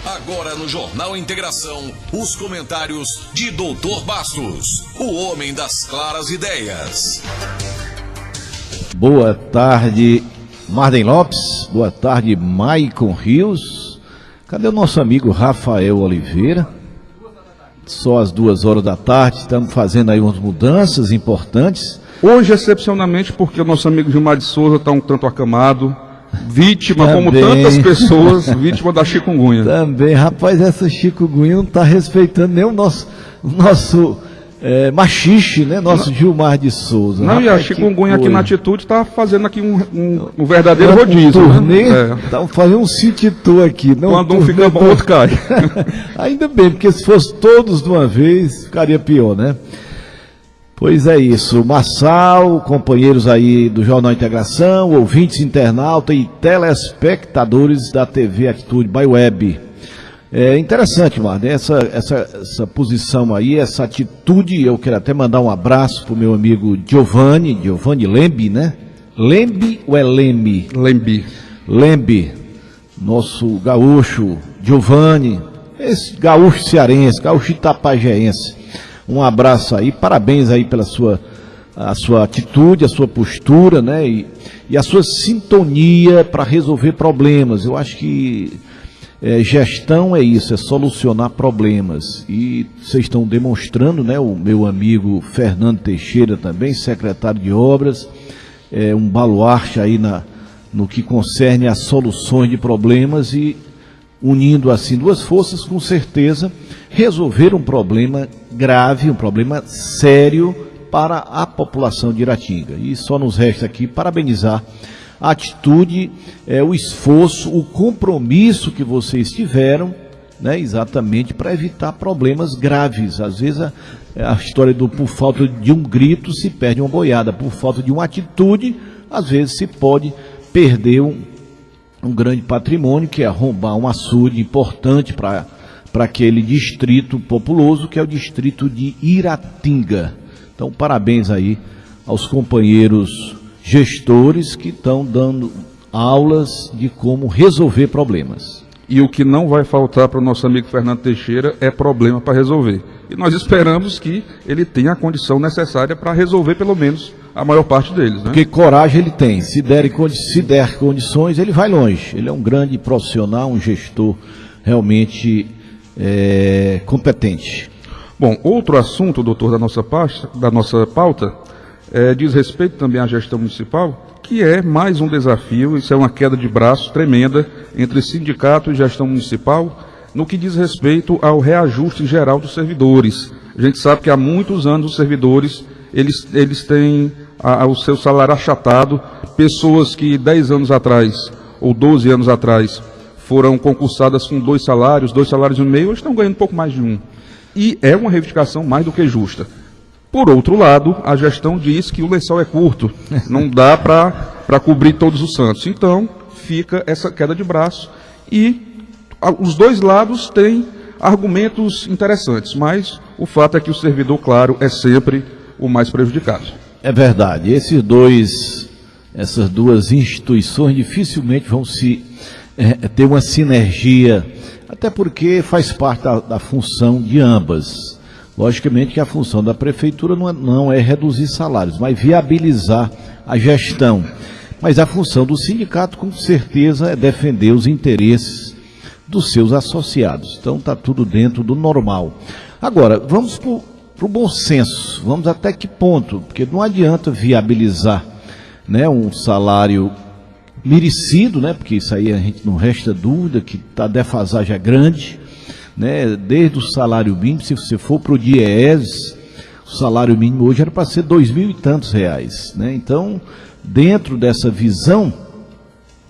Agora no Jornal Integração, os comentários de Dr. Bastos, o homem das claras ideias. Boa tarde, Marden Lopes. Boa tarde, Maicon Rios. Cadê o nosso amigo Rafael Oliveira? Só às 2 horas da tarde, estamos fazendo aí umas mudanças importantes. Hoje, excepcionalmente, porque o nosso amigo Gilmar de Souza está um tanto acamado, vítima, Também. como tantas pessoas, vítima da chikungunya. Também, rapaz, essa chikungunya não está respeitando nem o nosso machixe, né? Nosso Gilmar de Souza. Não, rapaz, e a chikungunya aqui na Atitude está fazendo aqui um verdadeiro um rodízio. turnê, Né? Estamos fazendo um city tour aqui. Não, Quando um fica bom, o outro cai. Ainda bem, porque se fosse todos de uma vez, ficaria pior, né? Pois é isso, Marçal, companheiros aí do Jornal Integração, ouvintes, internautas e telespectadores da TV Atitude by Web. É interessante, Marden, essa posição aí, essa atitude. Eu quero até mandar um abraço pro meu amigo Giovanni Lembi, né? Lembi ou é Lembi? Lembi, nosso gaúcho Giovanni, esse gaúcho cearense, gaúcho itapajeense. Um abraço aí, parabéns aí pela sua atitude, a sua postura, né? E a sua sintonia para resolver problemas. Eu acho que gestão é isso, é solucionar problemas. E vocês estão demonstrando, né? O meu amigo Fernando Teixeira também, secretário de Obras, um baluarte aí no que concerne as soluções de problemas e unindo assim duas forças, com certeza, resolver um problema grave, um problema sério para a população de Iratinga. E só nos resta aqui parabenizar a atitude, o esforço, o compromisso que vocês tiveram, né, exatamente para evitar problemas graves. Às vezes a história por falta de um grito se perde uma boiada, por falta de uma atitude, às vezes se pode perder um grande patrimônio, que é arrombar um açude importante para aquele distrito populoso, que é o distrito de Iratinga. Então, parabéns aí aos companheiros gestores que estão dando aulas de como resolver problemas. E o que não vai faltar para o nosso amigo Fernando Teixeira é problema para resolver. E nós esperamos que ele tenha a condição necessária para resolver pelo menos a maior parte deles, né? Porque coragem ele tem, se der condições, ele vai longe. Ele é um grande profissional, um gestor realmente competente. Bom, outro assunto, doutor, da nossa pauta, diz respeito também à gestão municipal, que é mais um desafio. Isso é uma queda de braço tremenda entre sindicato e gestão municipal, no que diz respeito ao reajuste geral dos servidores. A gente sabe que há muitos anos os servidores, eles têm o seu salário achatado. Pessoas que 10 anos atrás, ou 12 anos atrás, foram concursadas com 2 salários e meio, hoje estão ganhando um pouco mais de 1. E é uma reivindicação mais do que justa. Por outro lado, a gestão diz que o lençol é curto, não dá para cobrir todos os santos. Então, fica essa queda de braço e os dois lados têm argumentos interessantes, mas o fato é que o servidor, claro, é sempre o mais prejudicado. É verdade, essas duas instituições dificilmente vão ter uma sinergia, até porque faz parte da função de ambas. Logicamente que a função da prefeitura não é reduzir salários, mas viabilizar a gestão. Mas a função do sindicato, com certeza, é defender os interesses dos seus associados. Então está tudo dentro do normal. Agora, vamos para o bom senso. Vamos até que ponto? Porque não adianta viabilizar, né, um salário merecido, né, porque isso aí a gente não resta dúvida que a defasagem é grande, né, desde o salário mínimo. Se você for para o DIEESE, o salário mínimo hoje era para ser R$2.000 e tantos, né? Então, dentro dessa visão,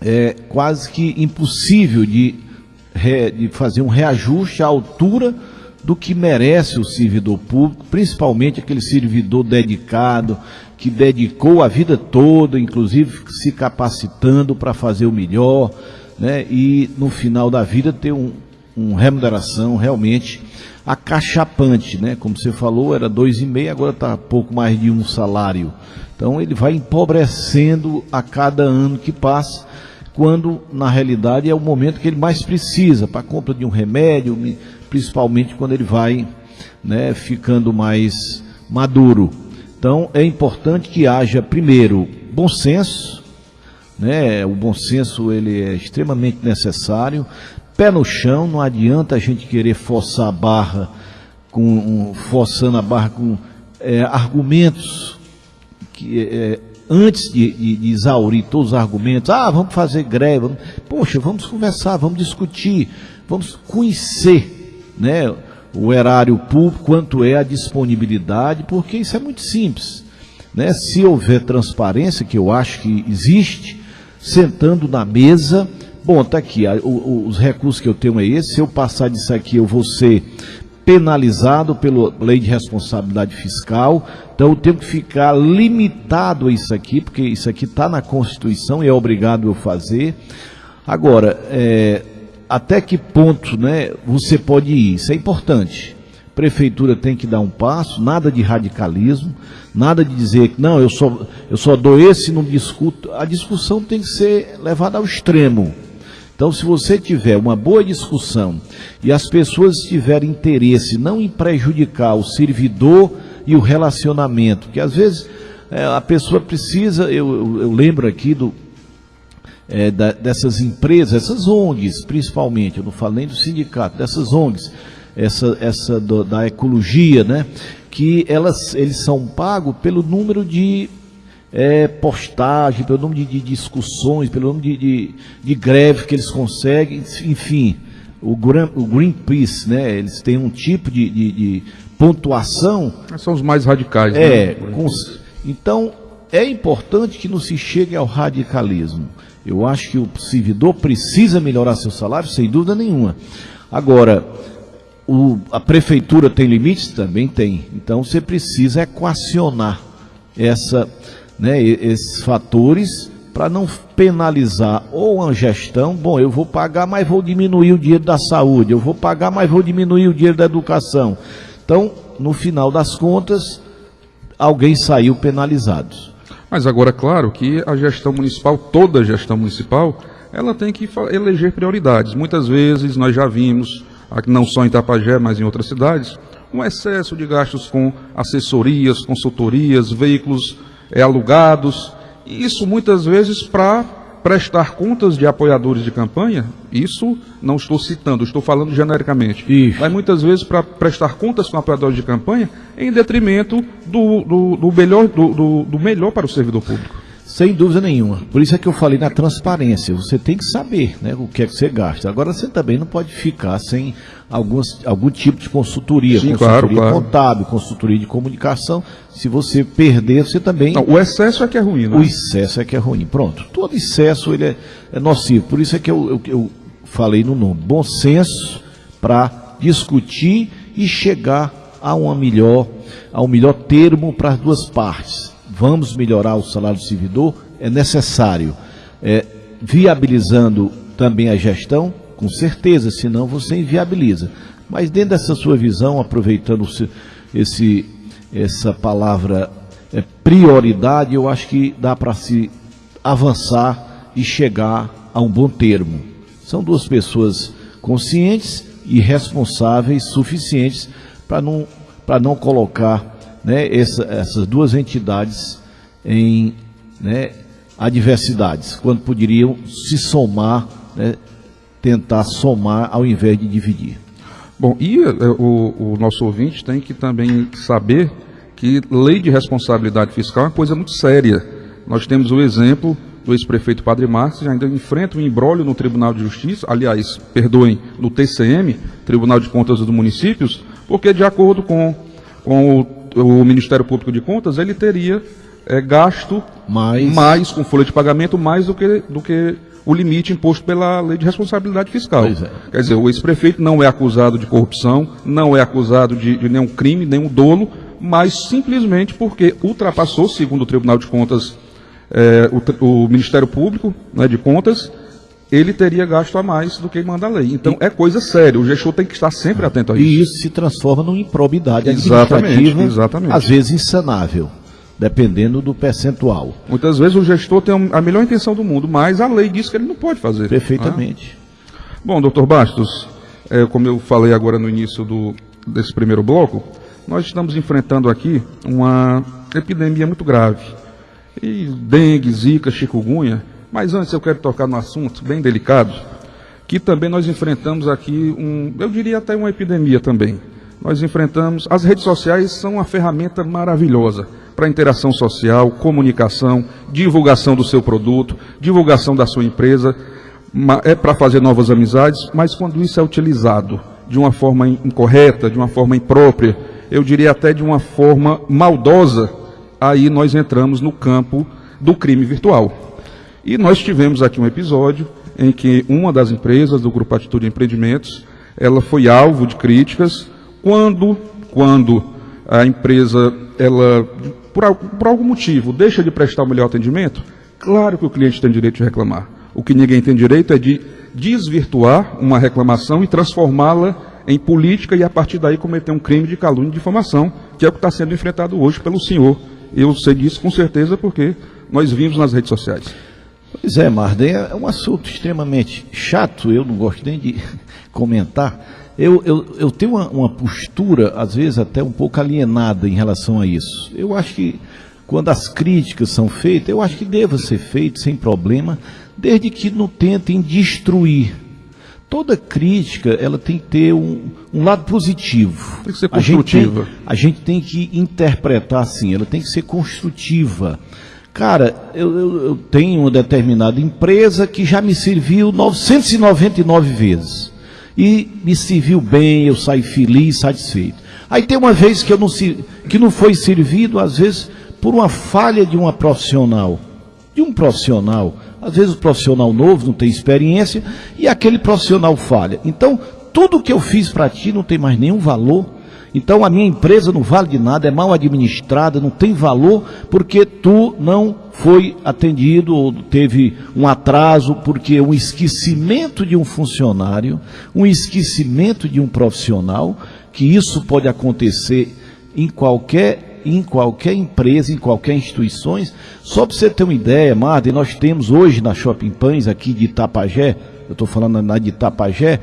é quase que impossível de fazer um reajuste à altura do que merece o servidor público, principalmente aquele servidor dedicado, que dedicou a vida toda, inclusive se capacitando para fazer o melhor, né? E no final da vida ter uma remuneração realmente acachapante, né? Como você falou, era 2,5, agora está pouco mais de 1 salário. Então ele vai empobrecendo a cada ano que passa, quando na realidade é o momento que ele mais precisa para a compra de um remédio, principalmente quando ele vai, né, ficando mais maduro. Então é importante que haja primeiro bom senso, né? O bom senso ele é extremamente necessário. Pé no chão, não adianta a gente querer forçar a barra forçando a barra com argumentos que antes de exaurir todos os argumentos, vamos fazer greve, vamos conversar, vamos discutir, vamos conhecer, né, o erário público, quanto é a disponibilidade, porque isso é muito simples, né? Se houver transparência, que eu acho que existe, sentando na mesa, está aqui, os recursos que eu tenho é esse, se eu passar disso aqui eu vou ser penalizado pela lei de responsabilidade fiscal, então eu tenho que ficar limitado a isso aqui, porque isso aqui está na Constituição e é obrigado eu fazer. Agora, até que ponto, né, você pode ir? Isso é importante. A prefeitura tem que dar um passo, nada de radicalismo, nada de dizer que não, eu só dou esse e não discuto. A discussão tem que ser levada ao extremo. Então, se você tiver uma boa discussão e as pessoas tiverem interesse não em prejudicar o servidor e o relacionamento, que às vezes a pessoa precisa, eu lembro aqui dessas empresas, essas ONGs principalmente, eu não falo nem do sindicato, dessas ONGs, da ecologia, né, que eles são pagos pelo número de postagem, pelo número de discussões, pelo número de greve que eles conseguem, enfim, o Greenpeace, né, eles têm um tipo de pontuação. São os mais radicais, né? Então, é importante que não se chegue ao radicalismo. Eu acho que o servidor precisa melhorar seu salário, sem dúvida nenhuma. Agora, a prefeitura tem limites? Também tem. Então, você precisa equacionar esses fatores para não penalizar ou a gestão. Eu vou pagar, mas vou diminuir o dinheiro da saúde. Eu vou pagar, mas vou diminuir o dinheiro da educação. Então, no final das contas, alguém saiu penalizado. Mas agora, claro que a gestão municipal, toda a gestão municipal, ela tem que eleger prioridades. Muitas vezes nós já vimos, não só em Itapajé, mas em outras cidades, um excesso de gastos com assessorias, consultorias, veículos alugados. Isso muitas vezes para prestar contas de apoiadores de campanha. Isso não estou citando, estou falando genericamente. Isso. Mas muitas vezes para prestar contas com apoiadores de campanha em detrimento do melhor para o servidor público. Sem dúvida nenhuma. Por isso é que eu falei na transparência. Você tem que saber, né, o que é que você gasta. Agora você também não pode ficar sem algum tipo de consultoria. Sim, consultoria claro. Contábil, consultoria de comunicação. Se você perder, você também... Não, o excesso é que é ruim, né? O excesso é que é ruim. Pronto. Todo excesso ele é nocivo. Por isso é que eu falei no nome. Bom senso para discutir e chegar a um melhor termo para as duas partes. Vamos melhorar o salário do servidor, é necessário. Viabilizando também a gestão, com certeza, senão você inviabiliza. Mas dentro dessa sua visão, aproveitando essa palavra prioridade, eu acho que dá para se avançar e chegar a um bom termo. São duas pessoas conscientes e responsáveis suficientes para não colocar, né, essas duas entidades em, né, adversidades, quando poderiam se somar, né, tentar somar ao invés de dividir. Bom, e o nosso ouvinte tem que também saber que lei de responsabilidade fiscal é uma coisa muito séria. Nós temos o exemplo do ex-prefeito Padre Marques, que ainda enfrenta um imbróglio no Tribunal de Justiça, aliás, perdoem, no TCM, Tribunal de Contas dos Municípios, porque de acordo com o Ministério Público de Contas, ele teria gasto mais com folha de pagamento, mais do que o limite imposto pela lei de responsabilidade fiscal. Quer dizer, o ex-prefeito não é acusado de corrupção, não é acusado de nenhum crime, nenhum dolo, mas simplesmente porque ultrapassou, segundo o Tribunal de Contas, o Ministério Público, né, de Contas, ele teria gasto a mais do que manda a lei. Então é coisa séria, o gestor tem que estar sempre atento a isso. E isso se transforma numa improbidade administrativa, exatamente. Às vezes insanável. dependendo do percentual. Muitas vezes o gestor tem a melhor intenção do mundo, mas a lei diz que ele não pode fazer. Perfeitamente. Bom, doutor Bastos, como eu falei agora no início desse primeiro bloco, nós estamos enfrentando aqui uma epidemia muito grave. E dengue, zika, chikungunya. Mas antes eu quero tocar num assunto bem delicado, que também nós enfrentamos aqui, eu diria até uma epidemia também. Nós enfrentamos, as redes sociais são uma ferramenta maravilhosa para interação social, comunicação, divulgação do seu produto, divulgação da sua empresa, para fazer novas amizades, mas quando isso é utilizado de uma forma incorreta, de uma forma imprópria, eu diria até de uma forma maldosa, aí nós entramos no campo do crime virtual. E nós tivemos aqui um episódio em que uma das empresas do Grupo Atitude Empreendimentos, ela foi alvo de críticas quando a empresa, ela, por algum motivo, deixa de prestar o melhor atendimento. Claro que o cliente tem direito de reclamar. O que ninguém tem direito é de desvirtuar uma reclamação e transformá-la em política e, a partir daí, cometer um crime de calúnia e difamação, que é o que está sendo enfrentado hoje pelo senhor. Eu sei disso com certeza porque nós vimos nas redes sociais. Pois é, Marden, é um assunto extremamente chato, eu não gosto nem de comentar. Eu tenho uma postura, às vezes, até um pouco alienada em relação a isso. Eu acho que, quando as críticas são feitas, eu acho que deva ser feito sem problema, desde que não tentem destruir. Toda crítica, ela tem que ter um lado positivo. Tem que ser construtiva. A gente tem que interpretar assim, ela tem que ser construtiva. Cara, eu tenho uma determinada empresa que já me serviu 999 vezes. E me serviu bem, eu saí feliz, satisfeito. Aí tem uma vez que não foi servido, às vezes, por uma falha de uma profissional. De um profissional. Às vezes o profissional novo não tem experiência e aquele profissional falha. Então, tudo que eu fiz para ti não tem mais nenhum valor. Então a minha empresa não vale de nada, é mal administrada, não tem valor, porque tu não foi atendido ou teve um atraso, porque um esquecimento de um funcionário, um esquecimento de um profissional, que isso pode acontecer em qualquer empresa, em qualquer instituição. Só para você ter uma ideia, Marden, nós temos hoje na Shopping Pães aqui de Itapajé, eu estou falando na de Itapajé,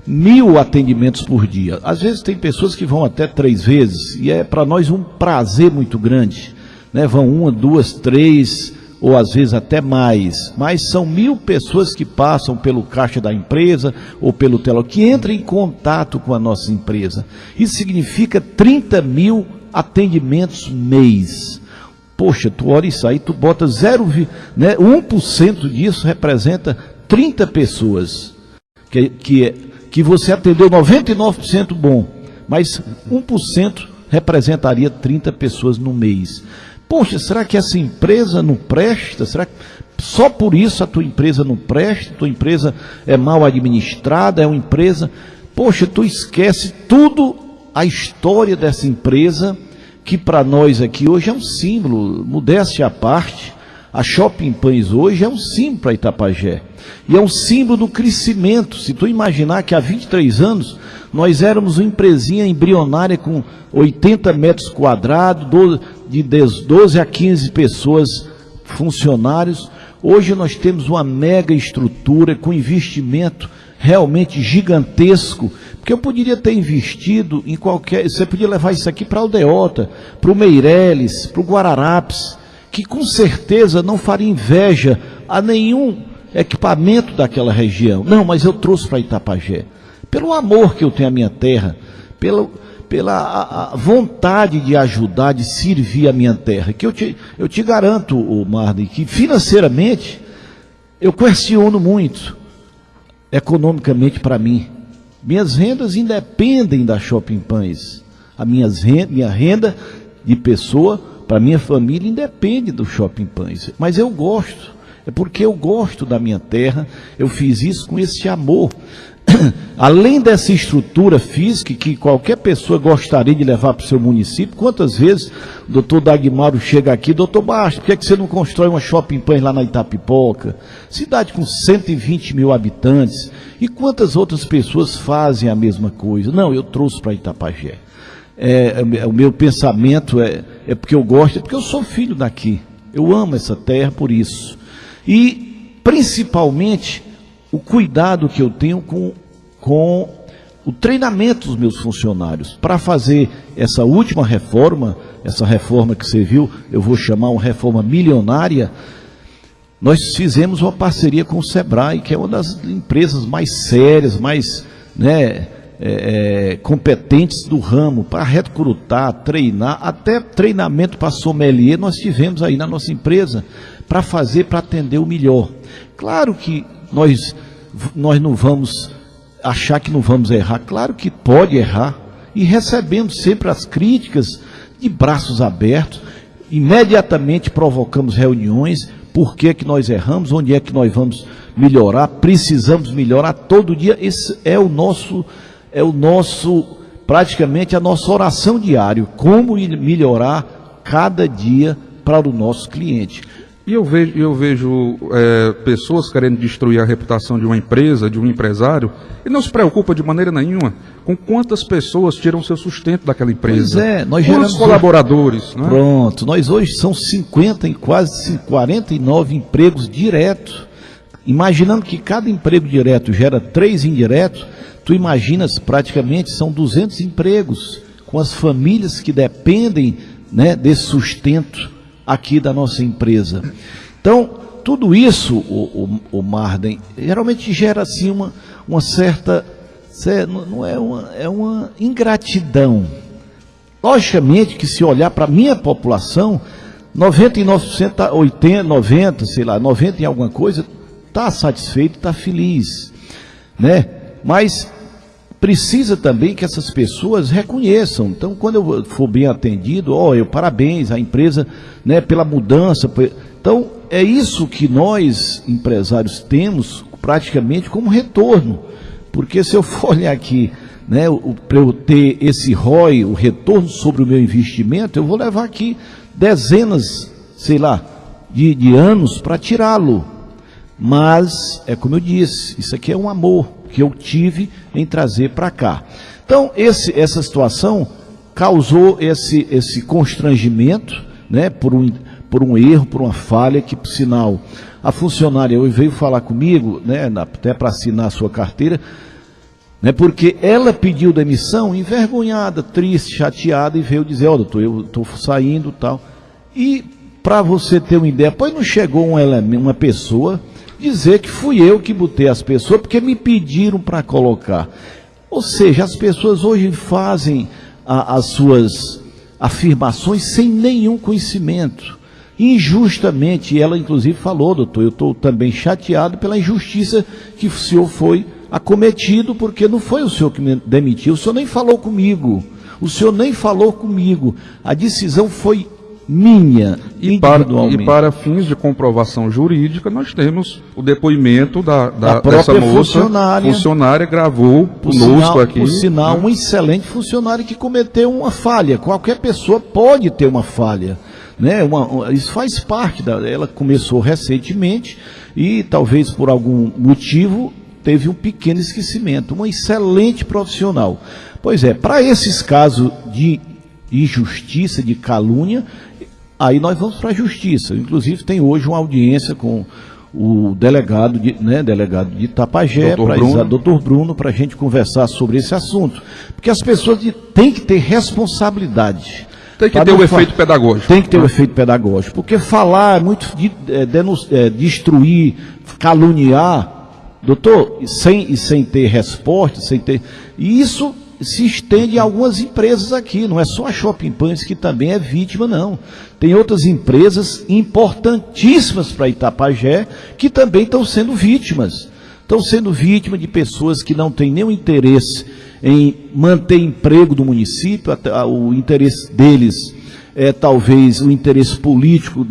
1000 atendimentos por dia. Às vezes tem pessoas que vão até 3 vezes, e é para nós um prazer muito grande, né? Vão 1, 2, 3, ou às vezes até mais, mas são 1000 pessoas que passam pelo caixa da empresa, ou pelo telão, que entram em contato com a nossa empresa. Isso significa 30 mil atendimentos mês. Poxa, tu olha isso aí, tu bota 1% disso representa 30 pessoas, que você atendeu 99% bom, mas 1% representaria 30 pessoas no mês. Poxa, será que essa empresa não presta? Será que só por isso a tua empresa não presta? Tua empresa é mal administrada, é uma empresa... Poxa, tu esquece tudo a história dessa empresa, que para nós aqui hoje é um símbolo, modéstia à parte. A Shopping Pães hoje é um símbolo para Itapajé. E é um símbolo do crescimento. Se tu imaginar que há 23 anos, nós éramos uma empresinha embrionária com 80 metros quadrados, de 12 a 15 pessoas, funcionários. Hoje nós temos uma mega estrutura com investimento realmente gigantesco, porque eu poderia ter investido em você podia levar isso aqui para a Aldeota, para o Meireles, para o Guararapes, que com certeza não faria inveja a nenhum equipamento daquela região. Não, mas eu trouxe para Itapajé, pelo amor que eu tenho à minha terra, pela vontade de ajudar, de servir a minha terra, que eu te garanto, Marden, que financeiramente eu questiono muito, economicamente para mim. Minhas rendas independem da Shopping Pães. Minha renda de pessoa, para minha família, independe do Shopping Pães. Mas eu gosto. É porque eu gosto da minha terra. Eu fiz isso com esse amor. Além dessa estrutura física que qualquer pessoa gostaria de levar para o seu município, quantas vezes o doutor Dagmaro chega aqui, doutor Bastos, por que você não constrói uma Shopping Pães lá na Itapipoca? Cidade com 120 mil habitantes. E quantas outras pessoas fazem a mesma coisa? Não, eu trouxe para Itapajé. o meu pensamento é porque eu gosto, é porque eu sou filho daqui. Eu amo essa terra por isso. E, principalmente, o cuidado que eu tenho com o treinamento dos meus funcionários. Para fazer essa última reforma, essa reforma que você viu, eu vou chamar uma reforma milionária, nós fizemos uma parceria com o Sebrae, que é uma das empresas mais sérias, mais competentes do ramo, para recrutar, treinar, até treinamento para sommelier nós tivemos aí na nossa empresa, para atender o melhor. Claro que nós não vamos achar que não vamos errar, claro que pode errar, e recebemos sempre as críticas de braços abertos, imediatamente provocamos reuniões, por que nós erramos, onde é que nós vamos melhorar, precisamos melhorar todo dia. Esse é o nosso, praticamente a nossa oração diária, como melhorar cada dia para o nosso cliente. E eu vejo pessoas querendo destruir a reputação de uma empresa, de um empresário, e não se preocupa de maneira nenhuma com quantas pessoas tiram seu sustento daquela empresa. Pois é, nós geramos colaboradores. Né? Pronto, nós hoje são 50 e quase 49 empregos diretos. Imaginando que cada emprego direto gera 3 indiretos, tu imaginas praticamente são 200 empregos, com as famílias que dependem, né, desse sustento aqui da nossa empresa. Então, tudo isso, o Marden, geralmente gera assim uma certa, não é uma ingratidão. Logicamente que se olhar para a minha população, 99%, 80, 90, sei lá, 90 em alguma coisa, está satisfeito, está feliz, né? Mas precisa também que essas pessoas reconheçam. Então, quando eu for bem atendido, parabéns à empresa, né, pela mudança. Então, é isso que nós, empresários, temos praticamente como retorno. Porque se eu for olhar aqui, né, para eu ter esse ROI, o retorno sobre o meu investimento, eu vou levar aqui dezenas, sei lá, de anos para tirá-lo. Mas, é como eu disse, isso aqui é um amor que eu tive em trazer para cá. Então, essa situação causou esse constrangimento, né, por um erro, por uma falha, que, por sinal, a funcionária hoje veio falar comigo, né, até para assinar a sua carteira, né, porque ela pediu demissão, envergonhada, triste, chateada, e veio dizer, doutor, eu estou saindo e tal. E, para você ter uma ideia, pois não chegou uma pessoa dizer que fui eu que botei as pessoas, porque me pediram para colocar. Ou seja, as pessoas hoje fazem as suas afirmações sem nenhum conhecimento. Injustamente, e ela inclusive falou, doutor, eu estou também chateado pela injustiça que o senhor foi acometido, porque não foi o senhor que me demitiu, o senhor nem falou comigo. A decisão foi minha, individualmente. E para fins de comprovação jurídica, nós temos o depoimento da dessa própria moça, funcionária gravou conosco aqui. Por sinal, um excelente funcionário que cometeu uma falha. Qualquer pessoa pode ter uma falha, né? Isso faz parte ela começou recentemente e talvez por algum motivo teve um pequeno esquecimento. Uma excelente profissional. Pois é, para esses casos de injustiça, de calúnia, aí nós vamos para a justiça. Inclusive tem hoje uma audiência com o delegado de Itapajé, doutor Bruno, para a gente conversar sobre esse assunto. Porque as pessoas têm que ter responsabilidade. Tem que ter o efeito pedagógico. Tem que ter o efeito pedagógico. Porque falar é muito destruir, caluniar, doutor, sem ter resposta, e isso se estende a algumas empresas aqui, não é só a Shopping Pães que também é vítima, não. Tem outras empresas importantíssimas para Itapajé que também estão sendo vítimas. Estão sendo vítimas de pessoas que não têm nenhum interesse em manter emprego do município, o interesse deles é talvez o interesse político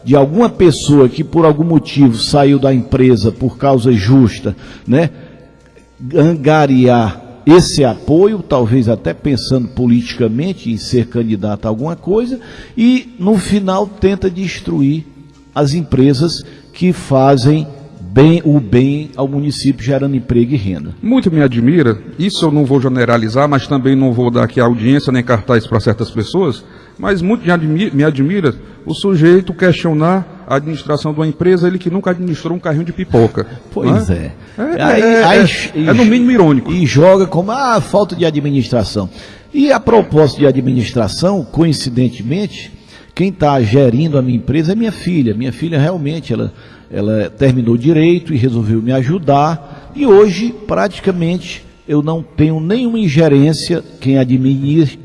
de alguma pessoa que por algum motivo saiu da empresa por causa justa, né? Angariar esse apoio, talvez até pensando politicamente em ser candidato a alguma coisa, e no final tenta destruir as empresas que fazem o bem ao município, gerando emprego e renda. Muito me admira, isso eu não vou generalizar, mas também não vou dar aqui audiência nem cartaz para certas pessoas, mas muito me admira o sujeito questionar a administração de uma empresa, ele que nunca administrou um carrinho de pipoca. Pois é. É No mínimo irônico. E joga como falta de administração. E a propósito de administração, coincidentemente, quem está gerindo a minha empresa é minha filha. Minha filha realmente, ela terminou direito e resolveu me ajudar. E hoje, praticamente, eu não tenho nenhuma ingerência. Quem admite,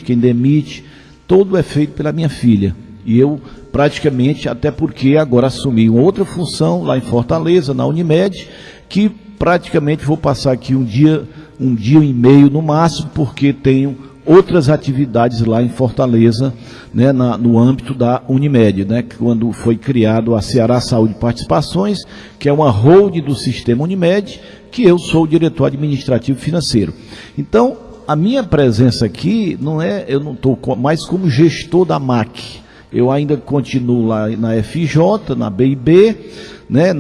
quem demite, todo é feito pela minha filha. E eu, praticamente, até porque agora assumi uma outra função lá em Fortaleza, na Unimed, que praticamente vou passar aqui um dia e meio no máximo, porque tenho outras atividades lá em Fortaleza, né, no âmbito da Unimed, né, quando foi criado a Ceará Saúde Participações, que é uma holding do sistema Unimed, que eu sou o diretor administrativo financeiro. Então, a minha presença aqui eu não estou mais como gestor da MAC. Eu ainda continuo lá na FJ, na BIB, né,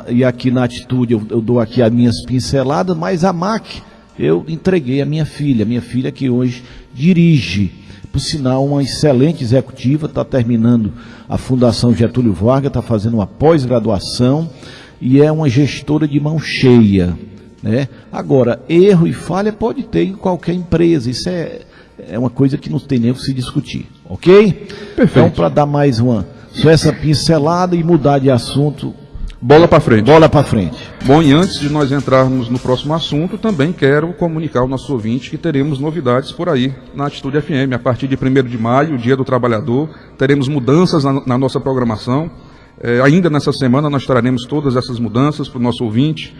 e aqui na Atitude eu dou aqui as minhas pinceladas, mas a MAC eu entreguei a minha filha que hoje dirige, por sinal, uma excelente executiva, está terminando a Fundação Getúlio Vargas, está fazendo uma pós-graduação e é uma gestora de mão cheia, né? Agora, erro e falha pode ter em qualquer empresa, isso é uma coisa que não tem nem o que se discutir, ok? Perfeito. Então, para dar mais só essa pincelada e mudar de assunto. Bola para frente. Bola para frente. Bom, e antes de nós entrarmos no próximo assunto, também quero comunicar ao nosso ouvinte que teremos novidades por aí na Atitude FM. A partir de 1º de maio, Dia do Trabalhador, teremos mudanças na nossa programação. Ainda nessa semana nós traremos todas essas mudanças para o nosso ouvinte.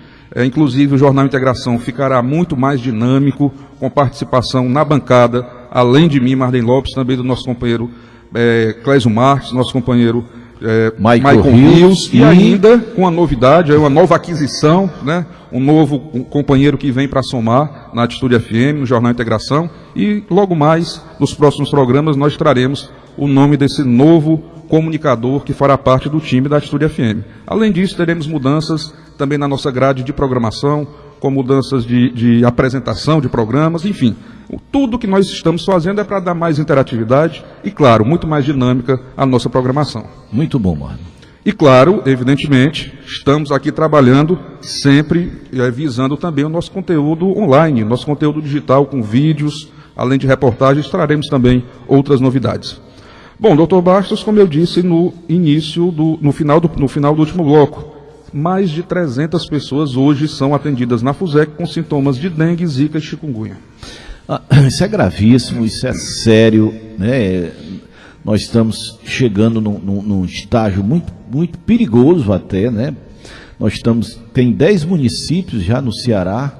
Inclusive o Jornal Integração ficará muito mais dinâmico, com participação na bancada, além de mim, Marden Lopes, também do nosso companheiro Clésio Marques, nosso companheiro Michael Rios, e ainda com a novidade, uma nova aquisição, né? Um novo companheiro que vem para somar na Atitude FM, no Jornal Integração, e logo mais, nos próximos programas, nós traremos o nome desse novo comunicador que fará parte do time da Atitude FM. Além disso, teremos mudanças também na nossa grade de programação, com mudanças de apresentação de programas, enfim. Tudo que nós estamos fazendo é para dar mais interatividade e, claro, muito mais dinâmica à nossa programação. Muito bom, mano. E, claro, evidentemente, estamos aqui trabalhando sempre visando também o nosso conteúdo online, nosso conteúdo digital com vídeos, além de reportagens, traremos também outras novidades. Bom, doutor Bastos, como eu disse no final do último bloco, mais de 300 pessoas hoje são atendidas na FUSEC com sintomas de dengue, zika e chikungunya. Isso é gravíssimo, isso é sério, né? Nós estamos chegando num estágio muito, muito perigoso até, né? Tem 10 municípios já no Ceará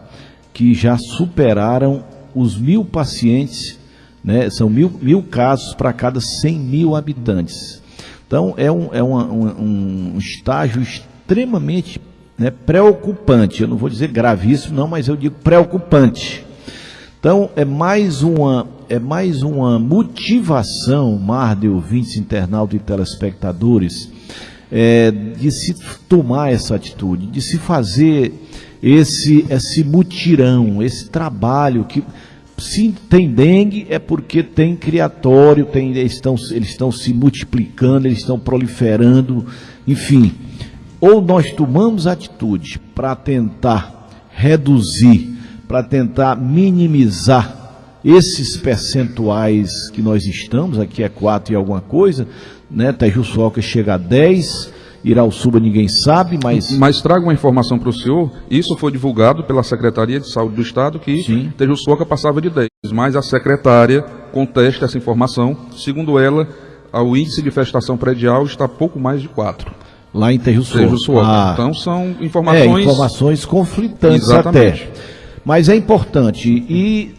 que já superaram os 1.000 pacientes, né? São 1.000 casos para cada 100 mil habitantes. Então é um estágio extremamente, né, preocupante. Eu não vou dizer gravíssimo não, mas eu digo preocupante. Então, é mais uma motivação, Marde, ouvintes, internautas e telespectadores, de se tomar essa atitude, de se fazer esse mutirão, esse trabalho que, se tem dengue, é porque tem criatório, eles estão se multiplicando, eles estão proliferando, enfim. Ou nós tomamos atitude para tentar reduzir, para tentar minimizar esses percentuais que nós estamos, aqui é 4 e alguma coisa, né? Tejuçuoca chega a 10, Irauçuba ninguém sabe, mas trago uma informação para o senhor, isso foi divulgado pela Secretaria de Saúde do Estado, que Tejuçuoca passava de 10, mas a secretária contesta essa informação, segundo ela, o índice de infestação predial está pouco mais de 4. Lá em Tejuçuoca. Então são informações conflitantes. Exatamente. Até. Mas é importante, e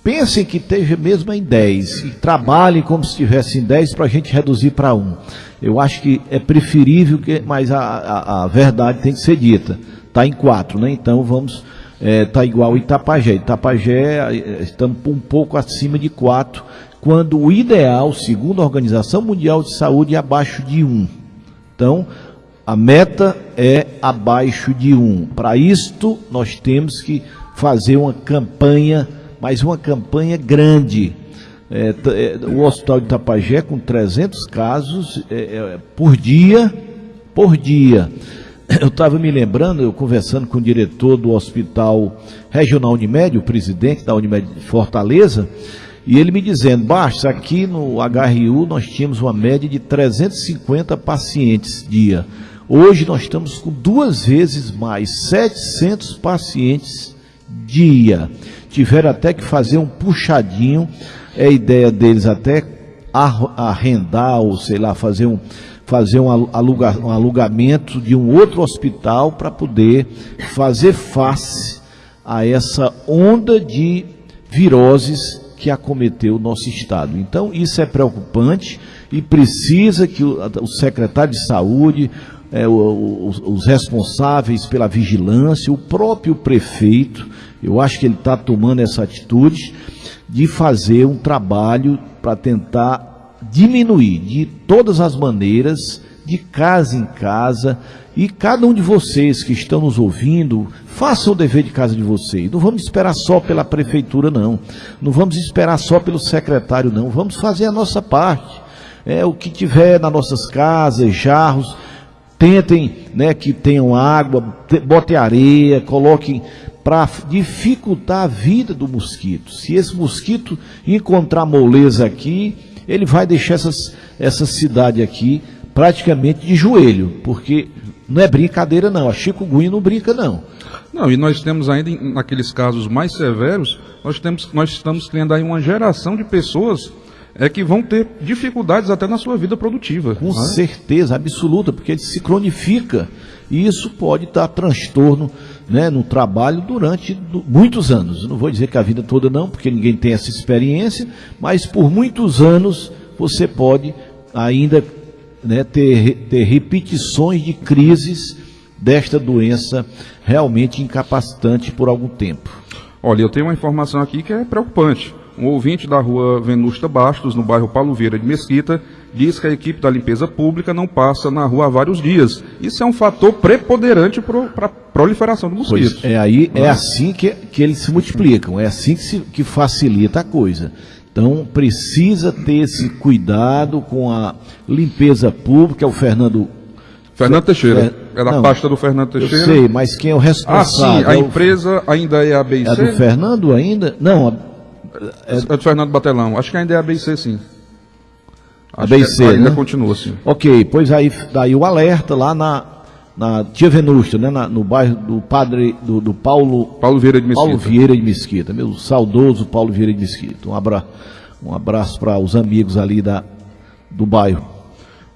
pensem que esteja mesmo em 10, e trabalhem como se estivesse em 10 para a gente reduzir para 1. Eu acho que é preferível, mas a verdade tem que ser dita. Está em 4, né? Então vamos, está igual Itapajé. Itapajé, estamos um pouco acima de 4, quando o ideal, segundo a Organização Mundial de Saúde, é abaixo de 1. Então, A meta é abaixo de 1. Para isto, nós temos que fazer uma campanha, mas uma campanha grande. O Hospital de Itapajé, com 300 casos por dia. Eu estava me lembrando, eu conversando com o diretor do Hospital Regional Unimed, o presidente da Unimed de Fortaleza, e ele me dizendo, Bastos, aqui no HRU nós tínhamos uma média de 350 pacientes dia. Hoje nós estamos com 2 vezes mais, 700 pacientes dia. Tiveram até que fazer um puxadinho, é a ideia deles até arrendar, ou sei lá, fazer um alugamento de um outro hospital para poder fazer face a essa onda de viroses que acometeu o nosso estado. Então isso é preocupante e precisa que o secretário de saúde, os responsáveis pela vigilância, o próprio prefeito, eu acho que ele está tomando essa atitude de fazer um trabalho para tentar diminuir de todas as maneiras, de casa em casa, e cada um de vocês que estão nos ouvindo, façam o dever de casa de vocês. Não vamos esperar só pela prefeitura, não vamos esperar só pelo secretário, não, vamos fazer a nossa parte. O que tiver nas nossas casas, jarros, tentem, que tenham água, botem areia, coloquem para dificultar a vida do mosquito. Se esse mosquito encontrar moleza aqui, ele vai deixar essa cidade aqui praticamente de joelho, porque não é brincadeira não, a chikungunya não brinca não. Não, e nós temos ainda, naqueles casos mais severos, nós estamos criando aí uma geração de pessoas que vão ter dificuldades até na sua vida produtiva. Com certeza absoluta, porque ele se cronifica, e isso pode dar transtorno, no trabalho durante muitos anos. Eu não vou dizer que a vida toda não, porque ninguém tem essa experiência, mas por muitos anos você pode ainda ter repetições de crises desta doença realmente incapacitante por algum tempo. Olha, eu tenho uma informação aqui que é preocupante. Um ouvinte da rua Venusta Bastos, no bairro Paulo Vieira de Mesquita, diz que a equipe da limpeza pública não passa na rua há vários dias. Isso é um fator preponderante para a proliferação do mosquito. É assim que eles se multiplicam, é assim que facilita a coisa. Então precisa ter esse cuidado com a limpeza pública, o Fernando Teixeira, é da pasta do Fernando Teixeira. Eu sei, mas quem é o responsável? Sim, a empresa ainda é a BIC? É do Fernando ainda? Não, é do Fernando Batelão, acho que ainda é a BIC, sim. A BIC, ainda continua, sim. Ok, pois aí daí o alerta lá na Tia Venusta, no bairro do padre, do Paulo Vieira de Mesquita. Paulo Vieira de Mesquita, meu saudoso Paulo Vieira de Mesquita. Um abraço para os amigos ali do bairro.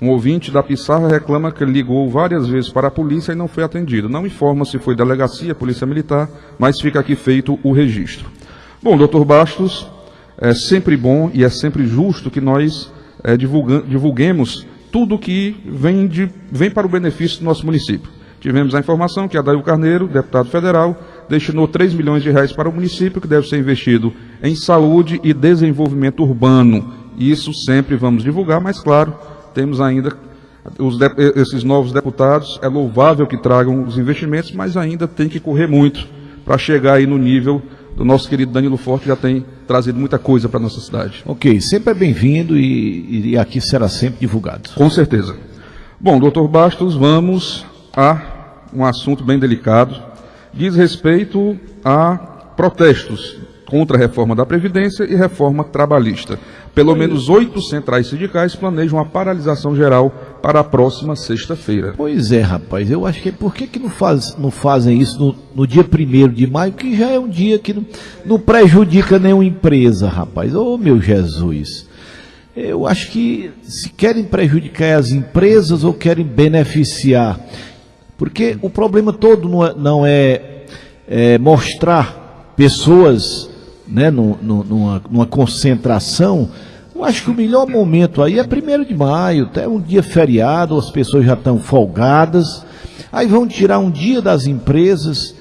Um ouvinte da Pissarra reclama que ligou várias vezes para a polícia e não foi atendido. Não informa se foi delegacia, polícia militar, mas fica aqui feito o registro. Bom, doutor Bastos, é sempre bom e é sempre justo que nós divulguemos tudo que vem para o benefício do nosso município. Tivemos a informação que Adail Carneiro, deputado federal, destinou 3 milhões de reais para o município, que deve ser investido em saúde e desenvolvimento urbano. Isso sempre vamos divulgar, mas claro, temos ainda esses novos deputados, é louvável que tragam os investimentos, mas ainda tem que correr muito para chegar aí no nível do nosso querido Danilo Forte, que já tem trazido muita coisa para a nossa cidade. Ok, sempre é bem-vindo e aqui será sempre divulgado. Com certeza. Bom, doutor Bastos, vamos a um assunto bem delicado. Diz respeito a protestos contra a reforma da Previdência e reforma trabalhista. Pelo menos 8 centrais sindicais planejam a paralisação geral para a próxima sexta-feira. Pois é, rapaz, eu acho que por que não fazem isso no dia 1º de maio, que já é um dia que não prejudica nenhuma empresa, rapaz. Ô, meu Jesus. Eu acho que se querem prejudicar as empresas ou querem beneficiar, porque o problema todo não é mostrar pessoas numa concentração. Eu acho que o melhor momento aí é 1º de maio, até um dia feriado, as pessoas já estão folgadas, aí vão tirar um dia das empresas.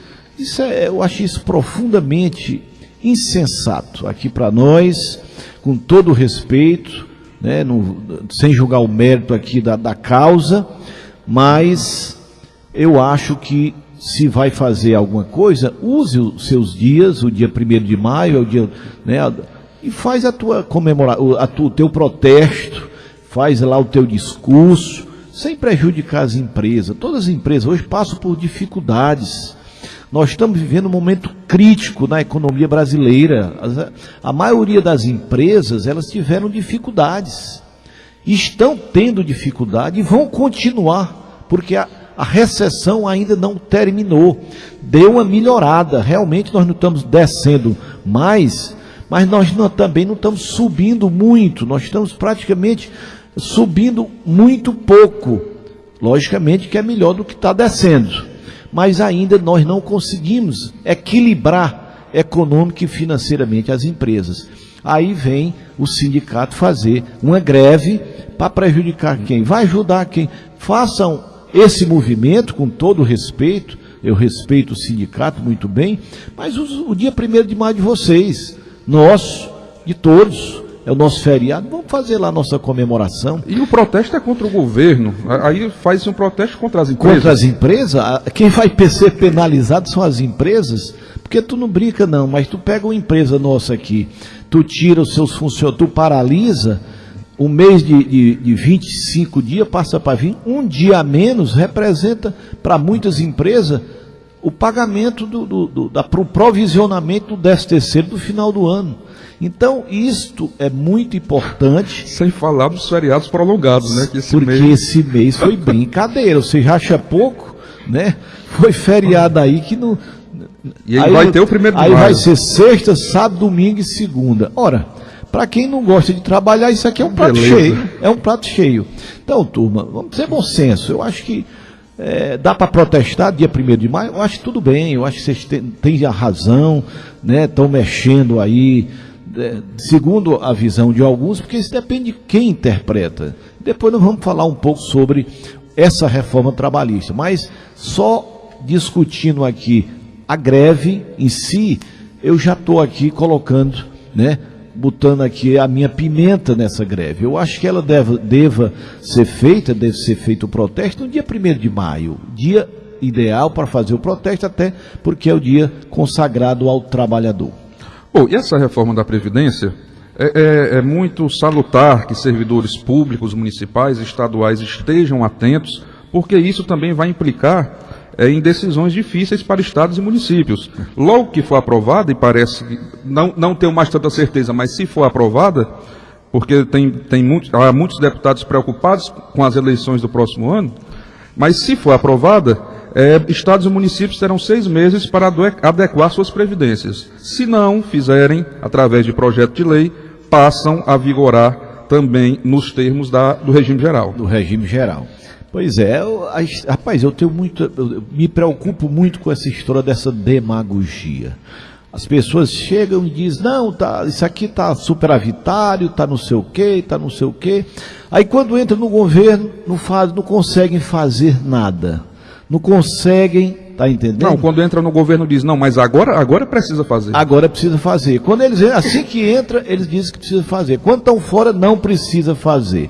Eu acho isso profundamente insensato aqui para nós, com todo o respeito, sem julgar o mérito aqui da causa, mas eu acho que se vai fazer alguma coisa, use os seus dias, o dia 1º de maio, é o dia, né, e faz a tua o teu protesto, faz lá o teu discurso, sem prejudicar as empresas. Todas as empresas hoje passam por dificuldades. Nós estamos vivendo um momento crítico na economia brasileira. A maioria das empresas, elas tiveram dificuldades. Estão tendo dificuldade e vão continuar, porque a recessão ainda não terminou. Deu uma melhorada. Realmente nós não estamos descendo mais, mas nós também não estamos subindo muito. Nós estamos praticamente subindo muito pouco. Logicamente que é melhor do que está descendo. Mas ainda nós não conseguimos equilibrar econômica e financeiramente as empresas. Aí vem o sindicato fazer uma greve para prejudicar quem? Vai ajudar quem? Façam esse movimento com todo respeito, eu respeito o sindicato muito bem, mas o dia 1º de maio de vocês, nosso, de todos, é o nosso feriado, vamos fazer lá a nossa comemoração. E o protesto é contra o governo, aí faz um protesto contra as empresas. Contra as empresas? Quem vai ser penalizado são as empresas, porque tu não brinca não, mas tu pega uma empresa nossa aqui, tu tira os seus funcionários, tu paralisa, um mês de 25 dias passa para vir, um dia a menos representa para muitas empresas o pagamento pro provisionamento do 13º do final do ano. Então, isto é muito importante. Sem falar dos feriados prolongados, né? Esse mês foi brincadeira. Você acha pouco, né? Foi feriado aí que não... E aí vai ter o 1º de maio. Aí vai ser sexta, sábado, domingo e segunda. Ora, para quem não gosta de trabalhar, isso aqui é um prato cheio. É um prato cheio. Então, turma, vamos ter bom senso. Eu acho que dá para protestar dia 1º de maio. Eu acho que tudo bem. Eu acho que vocês têm a razão, né? Estão mexendo aí, segundo a visão de alguns, porque isso depende de quem interpreta. Depois nós vamos falar um pouco sobre essa reforma trabalhista. Mas só discutindo aqui a greve em si, eu já estou aqui colocando, né? Botando aqui a minha pimenta nessa greve. Eu acho que ela deve ser feito o protesto no dia 1º de maio, dia ideal para fazer o protesto, até porque é o dia consagrado ao trabalhador. E essa reforma da Previdência é muito salutar que servidores públicos, municipais e estaduais estejam atentos, porque isso também vai implicar em decisões difíceis para estados e municípios. Logo que for aprovada, e parece que não tenho mais tanta certeza, mas se for aprovada, porque há muitos deputados preocupados com as eleições do próximo ano, mas se for aprovada, estados e municípios terão 6 meses para adequar suas previdências. Se não fizerem, através de projeto de lei, passam a vigorar também nos termos do regime geral. Do regime geral. Pois é, rapaz, eu me preocupo muito com essa história dessa demagogia. As pessoas chegam e dizem, não, isso aqui está superavitário, está não sei o quê, está não sei o quê. Aí quando entra no governo, não conseguem fazer nada. Não conseguem, tá entendendo? Não, quando entra no governo diz, não, mas agora precisa fazer. Agora precisa fazer. Quando assim que entra, eles dizem que precisa fazer. Quando estão fora, não precisa fazer.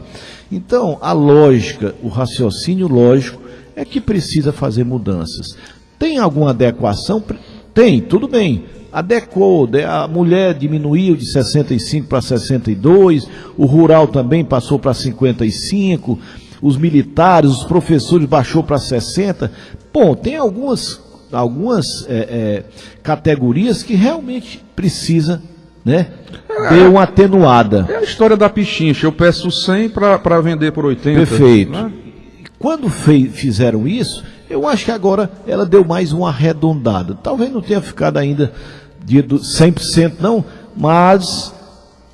Então, a lógica, o raciocínio lógico é que precisa fazer mudanças. Tem alguma adequação? Tem, tudo bem. Adequou, a mulher diminuiu de 65 para 62, o rural também passou para 55, os militares, os professores baixou para 60. Bom, tem algumas categorias que realmente precisa, né? Deu uma atenuada. É a história da pichincha, eu peço 100 para vender por 80. Perfeito. Né? Quando fizeram isso, eu acho que agora ela deu mais uma arredondada. Talvez não tenha ficado ainda de 100% não, mas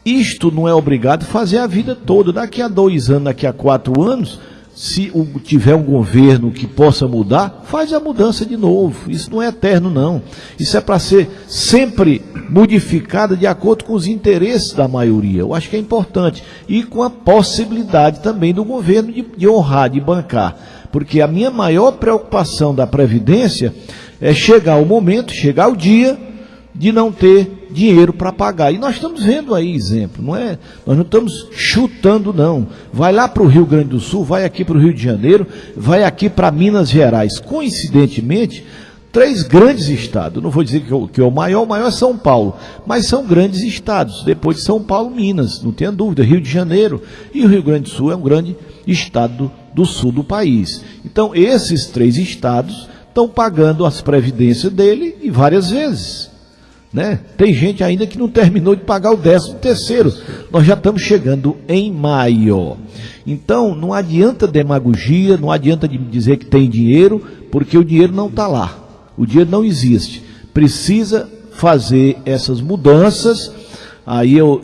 isto não é obrigado a fazer a vida toda. Daqui a 2 anos, daqui a 4 anos, se tiver um governo que possa mudar, faz a mudança de novo. Isso não é eterno, não. Isso é para ser sempre modificada de acordo com os interesses da maioria. Eu acho que é importante. E com a possibilidade também do governo de honrar, de bancar. Porque a minha maior preocupação da Previdência é chegar o momento, chegar o dia de não ter dinheiro para pagar. E nós estamos vendo aí exemplo, não é? Nós não estamos chutando, não. Vai lá para o Rio Grande do Sul, vai aqui para o Rio de Janeiro, vai aqui para Minas Gerais. Coincidentemente, 3 grandes estados. Não vou dizer que é o maior é São Paulo, mas são grandes estados. Depois de São Paulo, Minas, não tenha dúvida, Rio de Janeiro. E o Rio Grande do Sul é um grande estado do sul do país. Então, esses 3 estados estão pagando as previdências dele e várias vezes. Né? Tem gente ainda que não terminou de pagar o 13º. Nós já estamos chegando em maio. Então, não adianta demagogia, não adianta dizer que tem dinheiro, porque o dinheiro não está lá. O dinheiro não existe. Precisa fazer essas mudanças. Aí eu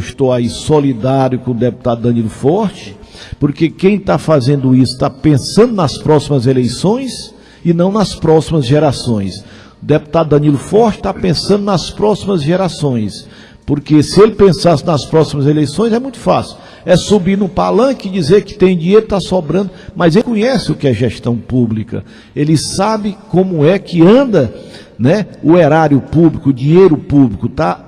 estou aí solidário com o deputado Danilo Forte, porque quem está fazendo isso está pensando nas próximas eleições e não nas próximas gerações. O deputado Danilo Forte está pensando nas próximas gerações, porque se ele pensasse nas próximas eleições é muito fácil. É subir no palanque e dizer que tem dinheiro, está sobrando, mas ele conhece o que é gestão pública. Ele sabe como é que anda, né, o erário público, o dinheiro público, tá?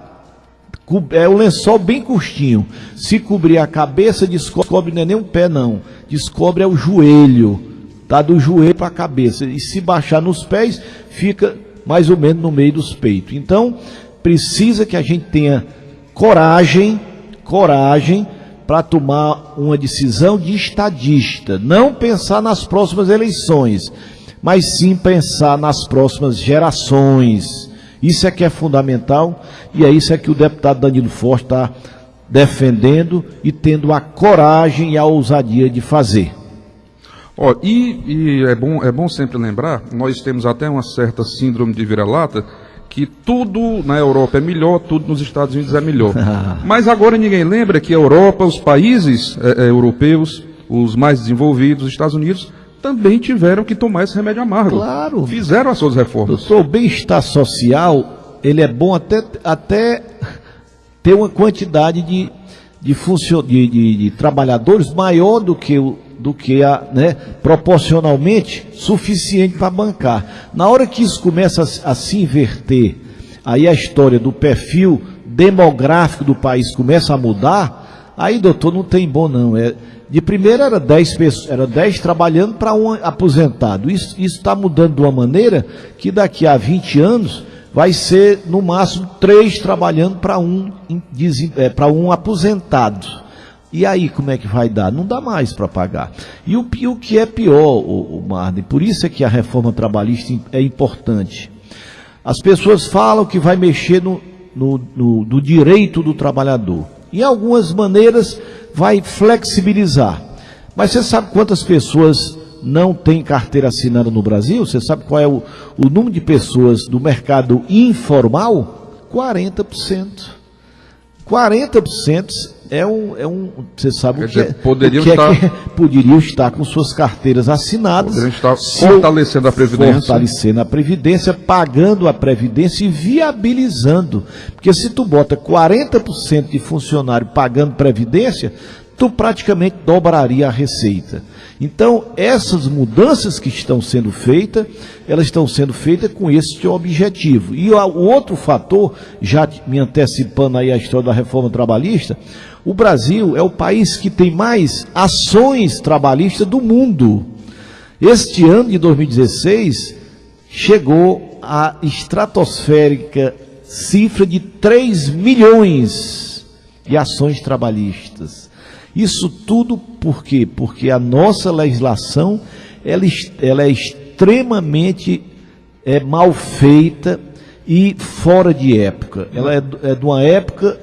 É o lençol bem curtinho. Se cobrir a cabeça, descobre não é nem um pé não, descobre é o joelho, tá do joelho para a cabeça. E se baixar nos pés, fica mais ou menos no meio dos peitos. Então, precisa que a gente tenha coragem para tomar uma decisão de estadista, não pensar nas próximas eleições, mas sim pensar nas próximas gerações. Isso é que é fundamental e é isso é que o deputado Danilo Forte está defendendo e tendo a coragem e a ousadia de fazer. E é bom sempre lembrar, nós temos até uma certa síndrome de vira-lata, que tudo na Europa é melhor, tudo nos Estados Unidos é melhor. Mas agora ninguém lembra que a Europa, os países europeus, os mais desenvolvidos, os Estados Unidos, também tiveram que tomar esse remédio amargo. Claro. Fizeram as suas reformas. Doutor, o bem-estar social, ele é bom até ter uma quantidade de trabalhadores maior do que né, proporcionalmente suficiente para bancar. Na hora que isso começa a se inverter, aí a história do perfil demográfico do país começa a mudar, aí, doutor, não tem bom não. De primeira era 10 pessoas, era 10 trabalhando para um aposentado. Isso está mudando de uma maneira que daqui a 20 anos vai ser no máximo 3 trabalhando para um aposentado. E aí como é que vai dar? Não dá mais para pagar. E o que é pior, o Marne, por isso é que a reforma trabalhista é importante. As pessoas falam que vai mexer no direito do trabalhador. Em algumas maneiras vai flexibilizar. Mas você sabe quantas pessoas não têm carteira assinada no Brasil? Você sabe qual é o número de pessoas do mercado informal? 40%. 40% você sabe poderiam estar com suas carteiras assinadas, poderiam estar fortalecendo a Previdência, pagando a Previdência e viabilizando, porque se tu bota 40% de funcionário pagando Previdência, tu praticamente dobraria a receita. Então, essas mudanças que estão sendo feitas, elas estão sendo feitas com esse objetivo. E o outro fator, já me antecipando aí a história da reforma trabalhista, o Brasil é o país que tem mais ações trabalhistas do mundo. Este ano de 2016, chegou à estratosférica cifra de 3 milhões de ações trabalhistas. Isso tudo por quê? Porque a nossa legislação ela é extremamente mal feita e fora de época. Ela é de uma época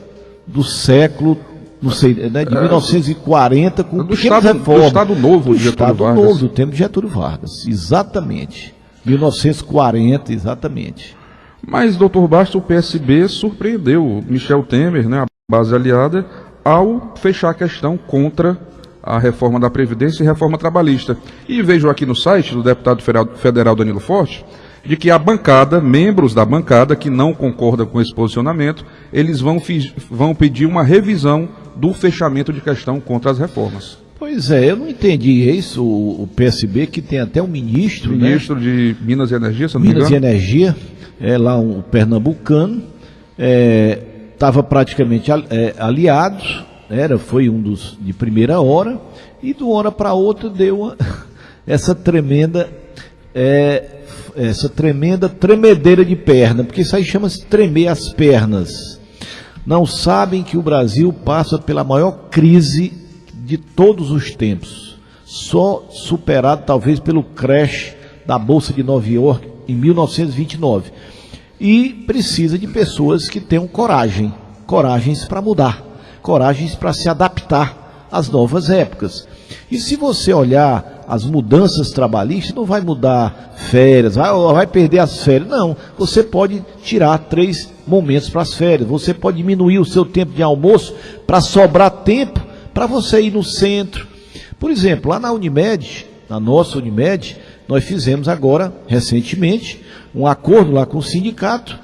do século, não sei, né, de 1940, com pequenas reformas. Do Estado Novo de Getúlio Vargas. Do Estado Novo, do tempo de Getúlio Vargas, exatamente. 1940, exatamente. Mas, doutor Bastos, o PSB surpreendeu Michel Temer, né, a base aliada, ao fechar a questão contra a reforma da Previdência e reforma trabalhista. E vejo aqui no site do deputado federal Danilo Forte, de que a bancada, membros da bancada que não concordam com esse posicionamento, eles vão pedir uma revisão do fechamento de questão contra as reformas. Pois é, eu não entendi isso, o PSB, que tem até um ministro, Ministro de Minas e Energia, se não me Minas engano. e Energia, lá um pernambucano, estava praticamente aliado, foi um dos de primeira hora, e de uma hora para outra deu essa tremenda tremedeira de perna, porque isso aí chama-se tremer as pernas. Não sabem que o Brasil passa pela maior crise de todos os tempos, só superado talvez pelo crash da Bolsa de Nova York em 1929. E precisa de pessoas que tenham coragens para mudar, coragens para se adaptar às novas épocas. E se você olhar as mudanças trabalhistas, não vai mudar férias, vai perder as férias. Não, você pode tirar 3 momentos para as férias, você pode diminuir o seu tempo de almoço para sobrar tempo para você ir no centro. Por exemplo, lá na Unimed, na nossa Unimed, nós fizemos agora, recentemente, um acordo lá com o sindicato.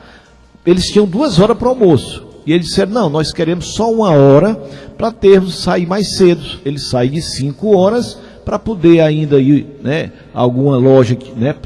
Eles tinham 2 horas para o almoço. E eles disseram, não, nós queremos só 1 hora para sair mais cedo. Eles saem de 5 horas para poder ainda ir, alguma loja,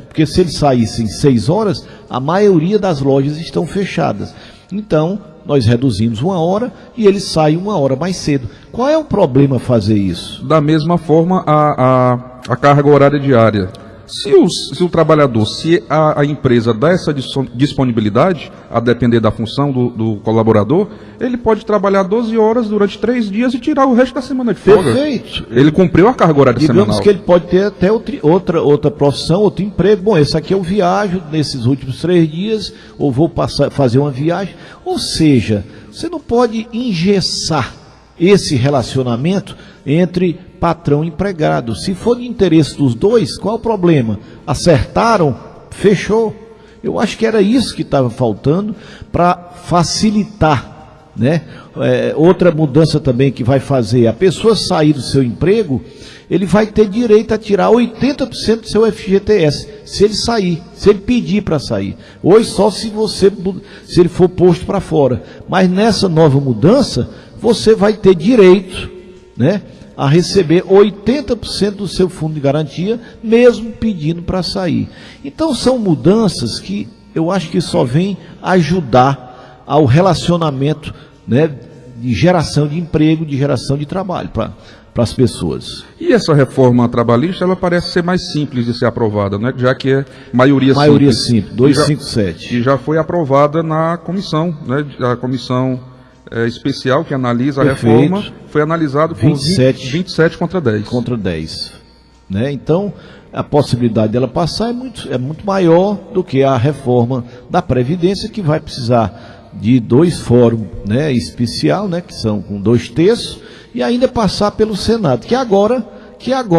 porque se eles saíssem 6 horas, a maioria das lojas estão fechadas. Então, nós reduzimos 1 hora e eles saem 1 hora mais cedo. Qual é o problema fazer isso? Da mesma forma, a carga horária diária. Se o trabalhador, se a empresa dá essa disponibilidade, a depender da função do colaborador, ele pode trabalhar 12 horas durante 3 dias e tirar o resto da semana de folga. Perfeito. Ele cumpriu a carga horária semanal. Digamos que ele pode ter até outra profissão, outro emprego. Bom, esse aqui eu viajo nesses últimos 3 dias, ou vou fazer uma viagem. Ou seja, você não pode engessar esse relacionamento entre patrão e empregado. Se for de interesse dos dois, qual é o problema? Acertaram? Fechou. Eu acho que era isso que estava faltando para facilitar, outra mudança também que vai fazer, a pessoa sair do seu emprego, ele vai ter direito a tirar 80% do seu FGTS, se ele sair, se ele pedir para sair. Hoje só se ele for posto para fora. Mas nessa nova mudança, você vai ter direito, a receber 80% do seu fundo de garantia, mesmo pedindo para sair. Então são mudanças que eu acho que só vêm ajudar ao relacionamento, de geração de emprego, de geração de trabalho para as pessoas. E essa reforma trabalhista, ela parece ser mais simples de ser aprovada, já que é maioria simples, 257. E já foi aprovada na comissão, a comissão especial que analisa a reforma, foi analisado por 27 contra 10. Contra 10. Então, a possibilidade dela passar é muito maior do que a reforma da Previdência, que vai precisar de 2 fóruns especial, que são com 2/3, e ainda passar pelo Senado, que agora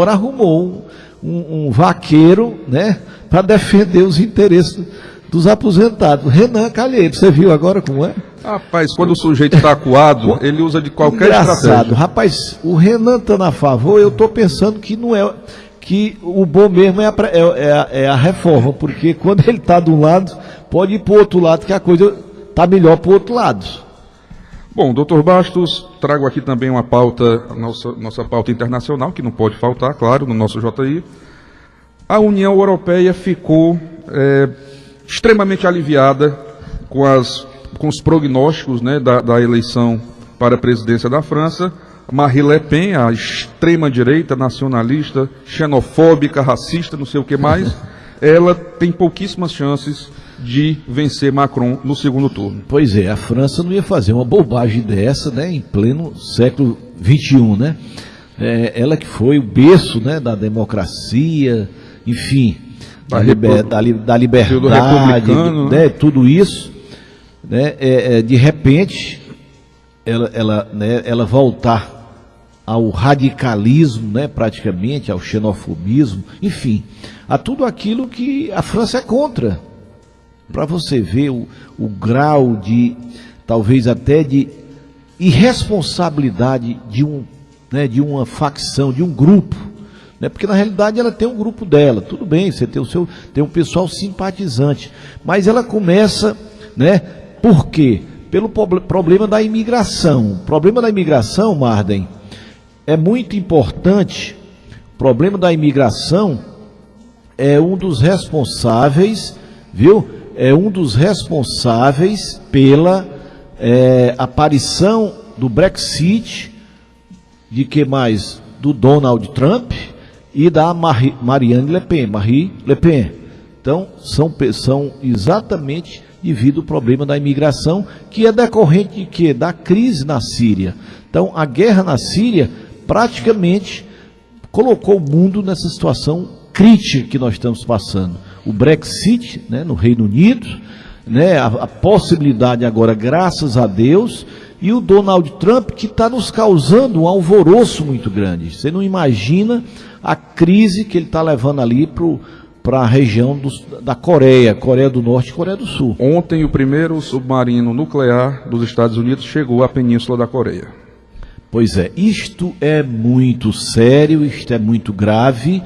arrumou um vaqueiro, para defender os interesses dos aposentados. Renan Calheiros, você viu agora como é? Rapaz, quando o sujeito está acuado, ele usa de qualquer estratégia. Rapaz, o Renan está a favor, eu estou pensando que não é, que o bom mesmo é a reforma, porque quando ele está de um lado, pode ir para o outro lado, que a coisa está melhor para o outro lado. Bom, doutor Bastos, trago aqui também uma pauta, nossa pauta internacional, que não pode faltar, claro, no nosso JI. A União Europeia ficou extremamente aliviada com os prognósticos da eleição para a presidência da França. Marine Le Pen, a extrema-direita, nacionalista, xenofóbica, racista, não sei o que mais, ela tem pouquíssimas chances de vencer Macron no segundo turno. Pois é, a França não ia fazer uma bobagem dessa, em pleno século XXI, ela que foi o berço, da democracia, enfim, da liberdade, tudo isso, de repente, ela voltar ao radicalismo, praticamente, ao xenofobismo, enfim, a tudo aquilo que a França é contra. Para você ver o grau de, talvez até de irresponsabilidade de uma facção, de um grupo, porque na realidade ela tem um grupo dela, tudo bem, você tem um pessoal simpatizante, mas ela começa, por quê? Pelo problema da imigração. O problema da imigração, Marden, é muito importante. O problema da imigração é um dos responsáveis, viu? É um dos responsáveis pela aparição do Brexit, de que mais? Do Donald Trump e da Marine Le Pen. Então, são exatamente devido ao problema da imigração, que é decorrente de quê? Da crise na Síria. Então, a guerra na Síria praticamente colocou o mundo nessa situação crítica que nós estamos passando. O Brexit, né, no Reino Unido, né, a possibilidade agora, graças a Deus, e o Donald Trump, que está nos causando um alvoroço muito grande. Você não imagina a crise que ele está levando ali para a região da Coreia do Norte e Coreia do Sul. Ontem, o primeiro submarino nuclear dos Estados Unidos chegou à Península da Coreia. Pois é, isto é muito sério, isto é muito grave,